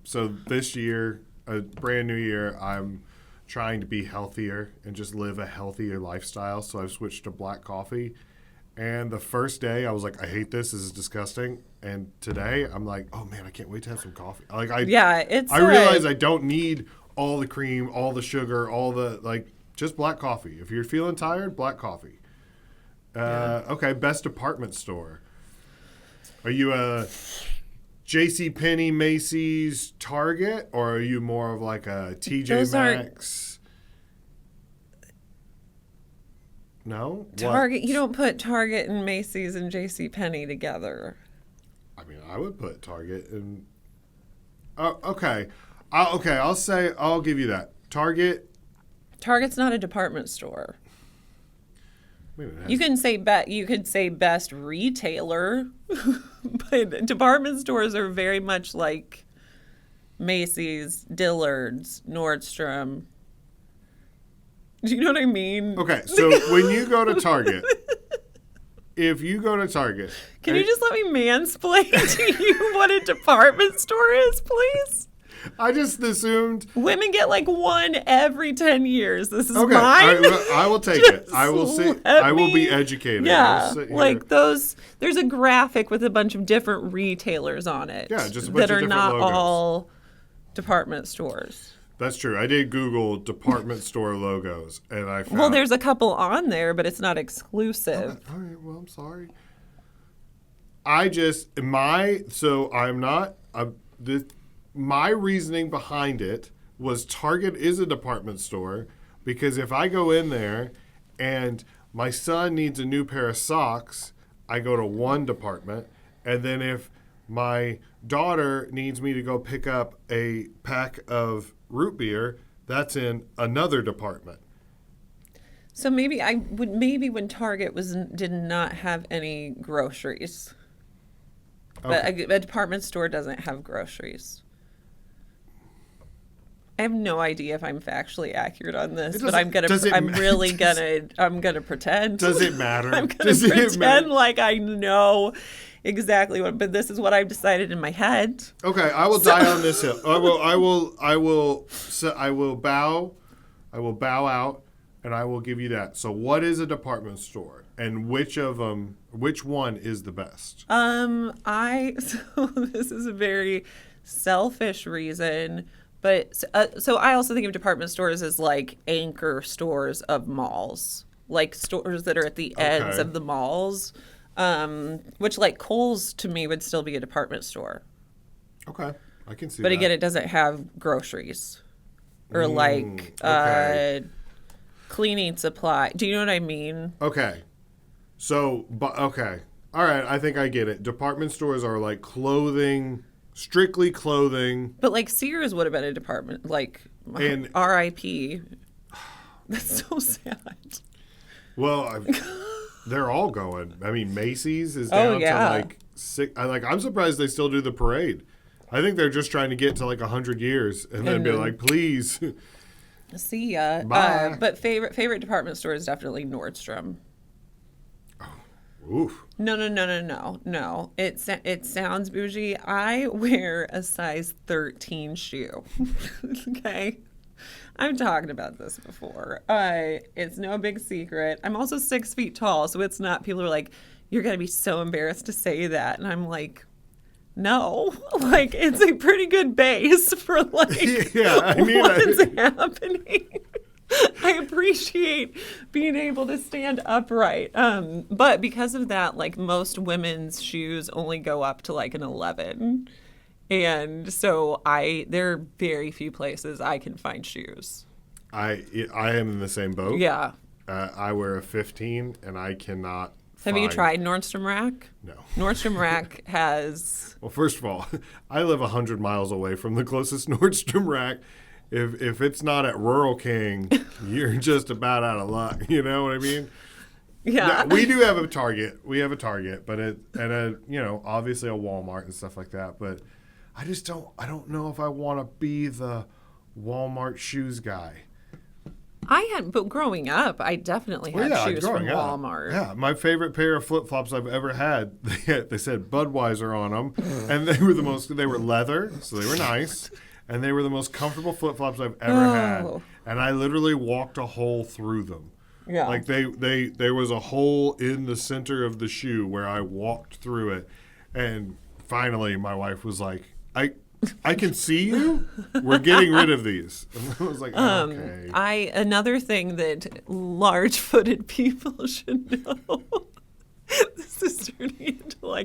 So this year, a brand new year, I'm trying to be healthier and just live a healthier lifestyle. So I've switched to black coffee. And the first day I was like, I hate this. This is disgusting. And today I'm like, oh man, I can't wait to have some coffee. I realize I don't need all the cream, all the sugar, just black coffee. If you're feeling tired, black coffee. Okay. Best department store. Are you a JCPenney, Macy's, Target, or are you more of like a TJ Maxx? No? Target. What? You don't put Target and Macy's and JCPenney together. I mean, I would put Target and... okay. I'll give you that. Target's not a department store. You could say best retailer, but department stores are very much like Macy's, Dillard's, Nordstrom. Do you know what I mean? Okay, so when you go to Target, if you go to Target, Can you just let me mansplain to you what a department store is, please? I just assumed. Women get like one every 10 years. This is Okay, mine. I will take it. I will see. I will be educated. Yeah, I'll sit here. like those. There's a graphic with a bunch of different retailers on it. Yeah, just a bunch that of are different not logos. all department stores. That's true. I did Google department store logos, and I found. Well, there's a couple on there, but it's not exclusive. All right. Well, I'm sorry. I just I'm not. My reasoning behind it was Target is a department store because if I go in there and my son needs a new pair of socks, I go to one department, and then if my daughter needs me to go pick up a pack of root beer, that's in another department. So maybe when Target did not have any groceries, but a department store doesn't have groceries. I have no idea if I'm factually accurate on this, but I'm gonna pretend. Does it matter? I'm gonna pretend like I know exactly what. But this is what I've decided in my head. Okay, I will die on this hill. I will bow out, and I will give you that. So, what is a department store, and which one is the best? So this is a very selfish reason. But so I also think of department stores as like anchor stores of malls, like stores that are at the ends of the malls, which like Kohl's to me would still be a department store. Okay, I can see But that. again, it doesn't have groceries or cleaning supply. Do you know what I mean? Okay. So, okay. All right, I think I get it. Department stores are like clothing, strictly clothing. But like Sears would have been a department, like R.I.P. That's so sad. Well, they're all going. I mean, Macy's is down to like 6. I'm surprised they still do the parade. I think they're just trying to get to like 100 years and then be like, please. See ya. Bye. But favorite department store is definitely Nordstrom. Oof. No. It sounds bougie. I wear a size 13 shoe. Okay? I've talked about this before. It's no big secret. I'm also 6 feet tall, so it's not, people are like, you're going to be so embarrassed to say that. And I'm like, no. Like, it's a pretty good base for, like, what's happening. I appreciate being able to stand upright. But because of that, like, most women's shoes only go up to like an 11. And so there are very few places I can find shoes. I am in the same boat. Yeah. I wear a 15 and I cannot Have you tried Nordstrom Rack? No. Nordstrom Rack has... Well, first of all, I live 100 miles away from the closest Nordstrom Rack. If it's not at Rural King, you're just about out of luck. You know what I mean? Yeah. We do have a Target. We have a Target, but obviously a Walmart and stuff like that. But I don't know if I want to be the Walmart shoes guy. But growing up, I definitely had shoes from Walmart. Yeah, my favorite pair of flip-flops I've ever had, they said Budweiser on them, and they were leather, so they were nice. And they were the most comfortable flip-flops I've ever had. And I literally walked a hole through them. Yeah. Like there was a hole in the center of the shoe where I walked through it. And finally my wife was like, I can see you. We're getting rid of these. And I was like, okay. Another thing that large-footed people should know. This is turning into I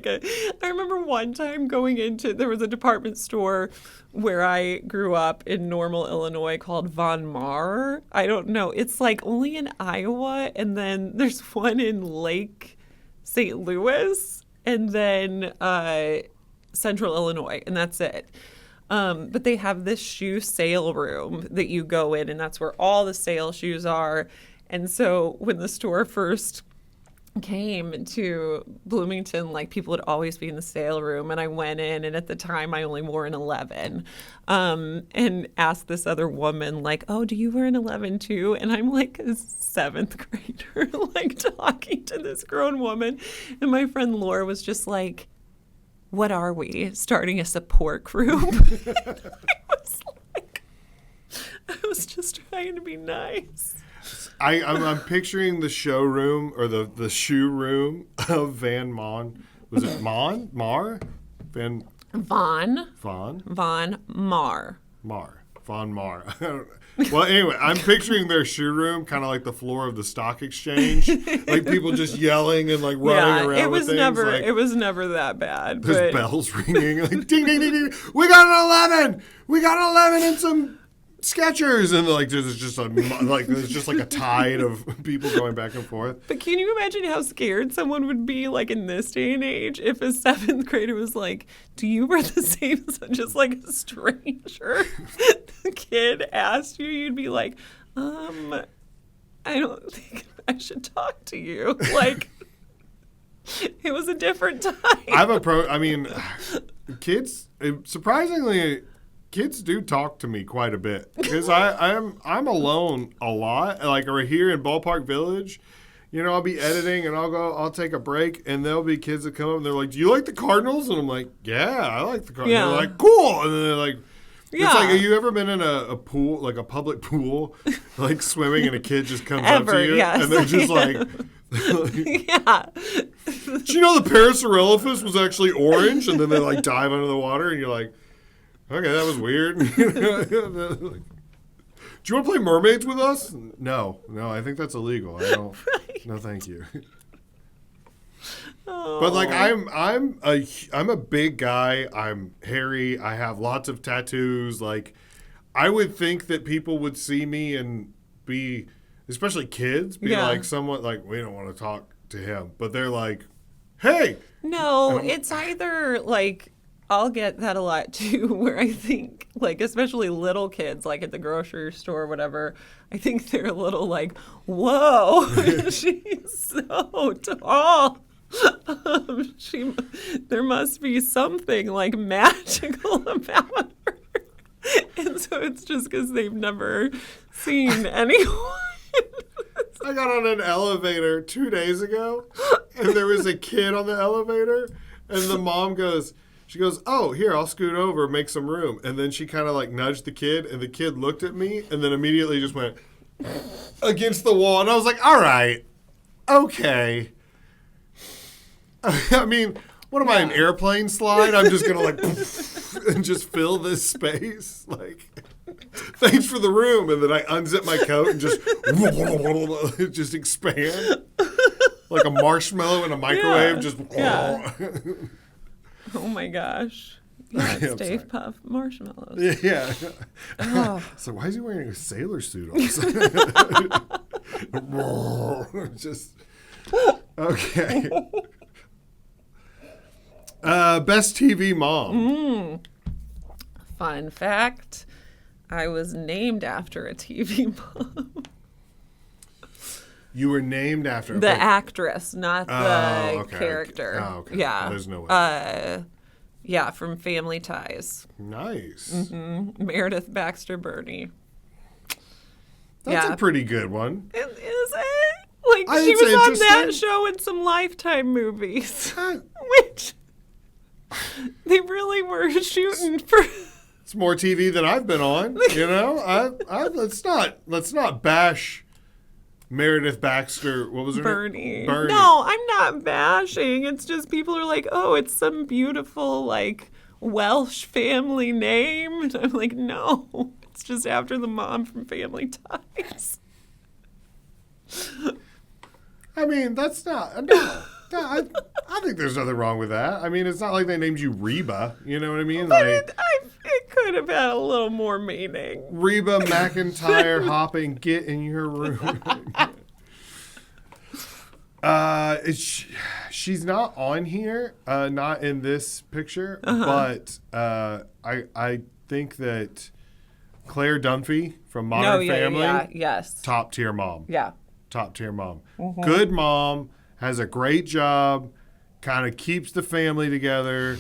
remember one time there was a department store where I grew up in Normal, Illinois called Von Maur. I don't know. It's like only in Iowa, and then there's one in Lake St. Louis, and then Central Illinois, and that's it. But they have this shoe sale room that you go in, and that's where all the sale shoes are. And so when the store first came to Bloomington, like people would always be in the sale room, and I went in, and at the time I only wore an 11, and asked this other woman like, "Oh, do you wear an 11 too?" And I'm like a seventh grader, like talking to this grown woman, and my friend Laura was just like, "What are we, starting a support group?" I was just trying to be nice. I'm picturing the showroom or the shoe room of Van Mon. Was it Mon? Mar? Van Von Mar. Von Mar. Well, anyway, I'm picturing their shoe room kind of like the floor of the stock exchange. Like people just yelling and like running around with things. It was never that bad. There's bells ringing like ding, ding, ding, ding. We got an 11! We got an 11 and some Skechers, and like there's just a tide of people going back and forth. But can you imagine how scared someone would be like in this day and age if a seventh grader was like, "Do you wear the same?" Just like a stranger, the kid asked you, you'd be like, I don't think I should talk to you. Like, it was a different time. Kids surprisingly. Kids do talk to me quite a bit because I'm alone a lot. Like we're here in Ballpark Village, I'll be editing and I'll take a break and there'll be kids that come up and they're like, "Do you like the Cardinals?" And I'm like, "Yeah, I like the Cardinals." Yeah. They're like, "Cool." And then they're like, yeah. It's like, have you ever been in a pool, like a public pool, like swimming and a kid just comes up to you yes. and they're just like, yeah. "Do you know the Parasaurolophus was actually orange?" And then they like dive under the water and you're like, "Okay, that was weird." "Do you want to play mermaids with us?" No, I think that's illegal. I don't. Right. No, thank you. Oh. But like, I'm a big guy. I'm hairy. I have lots of tattoos. Like, I would think that people would see me and be, especially kids, like somewhat like, "We don't want to talk to him," but they're like, "Hey." No, it's either like. I'll get that a lot too, where I think, like, especially little kids, like at the grocery store or whatever, I think they're a little like, "Whoa, she's so tall. There must be something like magical about her." And so it's just because they've never seen anyone. I got on an elevator 2 days ago, and there was a kid on the elevator, and the mom goes, she goes, "Oh, here, I'll scoot over, make some room." And then she kind of like nudged the kid, and the kid looked at me, and then immediately just went against the wall. And I was like, "All right, okay." I mean, what am I, an airplane slide? I'm just going to like and just fill this space? Like, thanks for the room. And then I unzip my coat and just expand. Like a marshmallow in a microwave. Just. Oh my gosh. Yeah, it's Dave Puff marshmallows. Yeah. Oh. So why is he wearing a sailor suit all of a sudden? Just okay. Best TV mom. Fun fact, I was named after a TV mom. You were named after the actress, not the character. Oh, okay. Yeah. There's no way. Yeah, from Family Ties. Nice. Mm-hmm. Meredith Baxter Burney. That's a pretty good one. Is it? Like, she was on that show in some Lifetime movies. Which they really were shooting for. It's more TV than I've been on, let's not bash Meredith Baxter, what was her name? Bernie. No, I'm not bashing. It's just people are like, "Oh, it's some beautiful, like, Welsh family name." And I'm like, no, it's just after the mom from Family Ties. I mean, that's not, no, I think there's nothing wrong with that. I mean, it's not like they named you Reba, you know what I mean? But like, it could have had a little more meaning. Reba McEntire hopping, get in your room. She's not on here, not in this picture, but I think that Claire Dunphy from Modern Family, yes, top tier mom. Yeah. Top tier mom. Mm-hmm. Good mom, has a great job, kind of keeps the family together,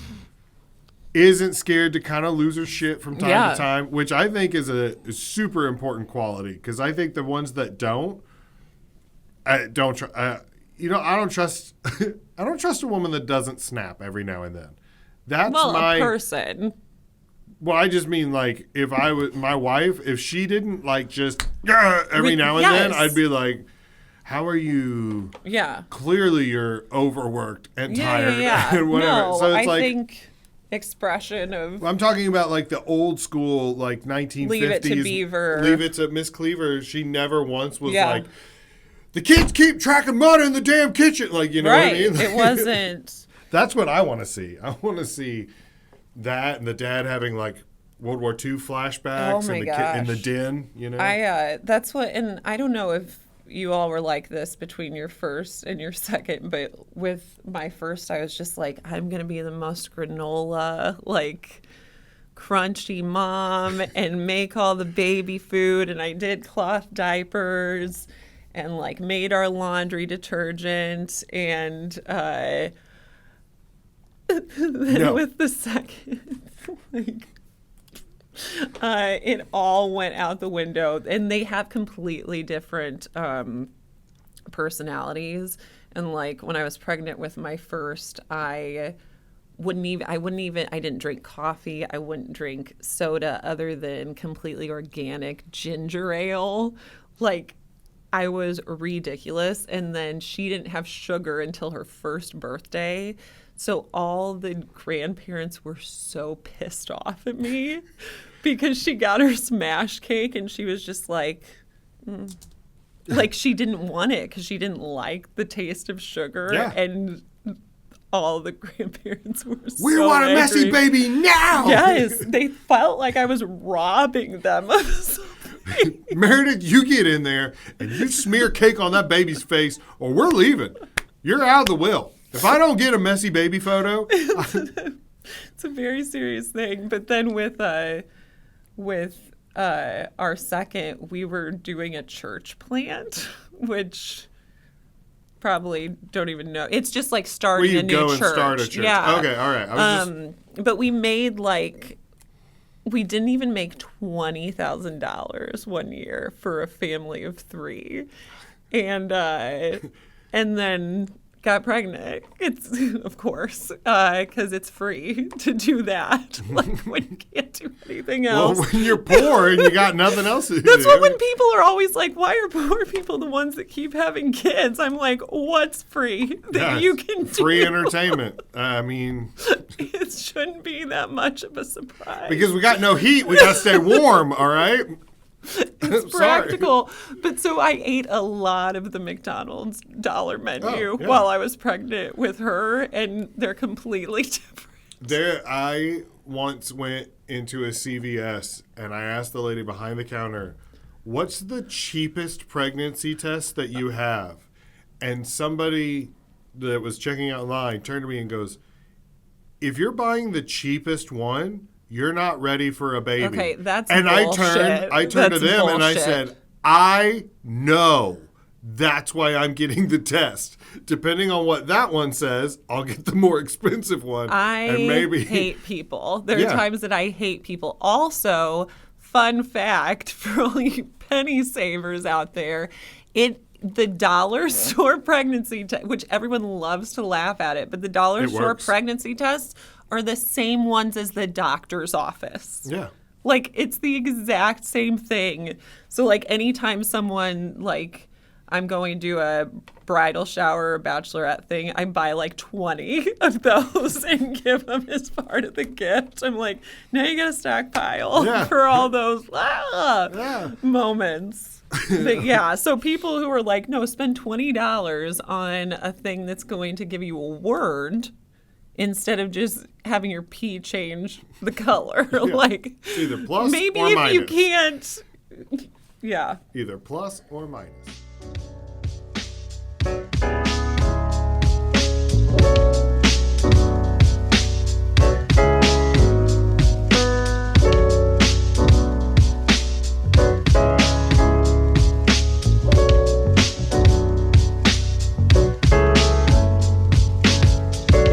isn't scared to kind of lose her shit from time to time, which I think is a super important quality, because I think the ones that don't trust I don't trust a woman that doesn't snap every now and then. That's a person. Well, I just mean, like, if I was my wife, if she didn't, like, just every now and then, I'd be like, how are you? Yeah. Clearly you're overworked and tired and whatever. No, so it's I think expression of... I'm talking about, like, the old school, like, 1950s. Leave it to Beaver. Leave it to Miss Cleaver. She never once was like, the kids keep tracking mud in the damn kitchen. Like, you know what I mean? Like, it wasn't... That's what I want to see. I want to see that and the dad having, like, World War II flashbacks in the den, you know? That's what, and I don't know if you all were like this between your first and your second, but with my first, I was just like, I'm going to be the most granola, like, crunchy mom and make all the baby food. And I did cloth diapers and, like, made our laundry detergent. And then with the second, like, it all went out the window, and they have completely different personalities. And, like, when I was pregnant with my first, I didn't drink coffee. I wouldn't drink soda other than completely organic ginger ale. Like, I was ridiculous. And then she didn't have sugar until her first birthday. So all the grandparents were so pissed off at me because she got her smash cake and she was just like, like, she didn't want it because she didn't like the taste of sugar. Yeah. And all the grandparents were we so want a angry. messy baby now. Yes, they felt like I was robbing them of something. Meredith, you get in there and you smear cake on that baby's face or we're leaving. You're out of the will. If I don't get a messy baby photo. It's a very serious thing. But then with our second, we were doing a church plant, which probably don't even know. It's just like starting a new church. Where you go and start a church. Yeah. Okay, all right. But we made, like, we didn't even make $20,000 one year for a family of 3. And then got pregnant. It's, of course, because it's free to do that. Like, when you can't do anything else. Well, when you're poor and you got nothing else to do. That's what, when people are always like, why are poor people the ones that keep having kids? I'm like, what's free that you can do? Free entertainment. I mean. It shouldn't be that much of a surprise. Because we got no heat. We got to stay warm, all right? It's practical. But so I ate a lot of the McDonald's dollar menu while I was pregnant with her, and they're completely different. I once went into a CVS, and I asked the lady behind the counter, what's the cheapest pregnancy test that you have? And somebody that was checking out line turned to me and goes, if you're buying the cheapest one, you're not ready for a baby. Okay, that's and bullshit. I turned to them and I said, I know. That's why I'm getting the test. Depending on what that one says, I'll get the more expensive one. I hate people. There are times that I hate people. Also, fun fact for all you penny savers out there, the dollar store pregnancy test, which everyone loves to laugh at it, but the dollar store pregnancy tests are the same ones as the doctor's office. Yeah. Like, it's the exact same thing. So, like, anytime someone, like, I'm going to do a bridal shower or bachelorette thing, I buy, like, 20 of those and give them as part of the gift. I'm like, now you got a stockpile for all those moments. But so people who are like, no, spend $20 on a thing that's going to give you a word instead of just having your pee change the color. Like, it's either plus maybe or if minus. you can't, Either plus or minus.